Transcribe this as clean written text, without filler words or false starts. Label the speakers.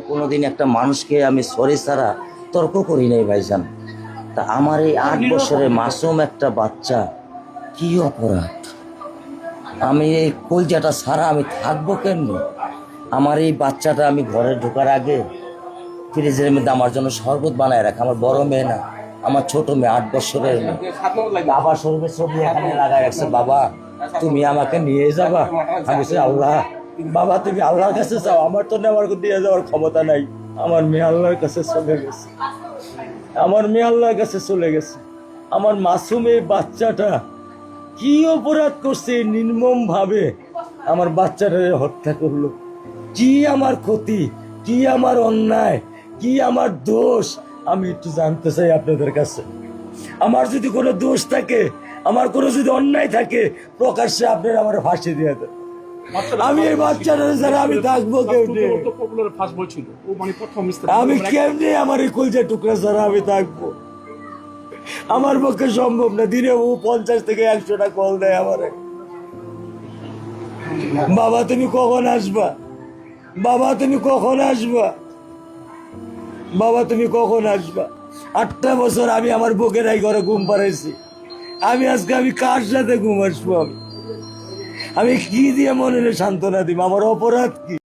Speaker 1: কোনোদিন একটা মানুষকে আমি সরি ছাড়া তর্ক করি নাই ভাইজান। তা আমার এই 8 বছরের মাসুম একটা বাচ্চা কি অপরাধ? আমি এই কলজাটা ছাড়া আমি থাকবো কেমনি? আমার এই বাচ্চাটা আমি ঘরে ঢোকার আগে ফ্রিজের মধ্যে আমার জন্য শরবত বানায় রাখে। আমার বড় মেয়ে না, আমার ছোট মেয়ে 8 বছরের মেয়ে। বাবা শরীরের ছবি এখানে লাগায় রাখছে, বাবা তুমি আমাকে নিয়ে যাবা। আমি বলছি আল্লাহ, বাবা তুমি আল্লাহর কাছে যাও, আমার তো নেওয়ার দিয়ে যাওয়ার ক্ষমতা নাই। আমার মেয়ে আল্লাহর কাছে চলে গেছে, আমার মেয়ে আল্লাহর কাছে চলে গেছে। আমার মাসুম এই বাচ্চাটা কি অপরাধ করছে নির্মম ভাবে আমার বাচ্চাটারে হত্যা করলো? কি আমার ক্ষতি, কি আমার অন্যায়, কি আমার দোষ? আমি একটু জানতে চাই আপনাদের কাছে। আমার যদি কোনো দোষ থাকে, আমার কোনো যদি অন্যায় থাকে, প্রকাশ্যে আপনারা আমার ফাঁসি দিয়ে দেন। আমি এই বাচ্চাটা ছাড়া আমি থাকবো কেমনি? আমি কেমনি আমার এই কলজা টুকরা ছাড়া আমি থাকবো? আমার পক্ষে সম্ভব না। দিনে ও 50 থেকে 100টা কল দেয় আমারে, বাবা তুমি কখন আসবা, বাবা তুমি কখন আসবা, বাবা তুমি কখন আসবা। 8টা বছর আমি আমার বুকের এই ঘরে ঘুম পাড়াইছি। আমি আজকে আমি কার সাথে ঘুম আসবো? আমি কি দিয়ে মনে সান্ত্বনা দিব? আমার অপরাধ কি?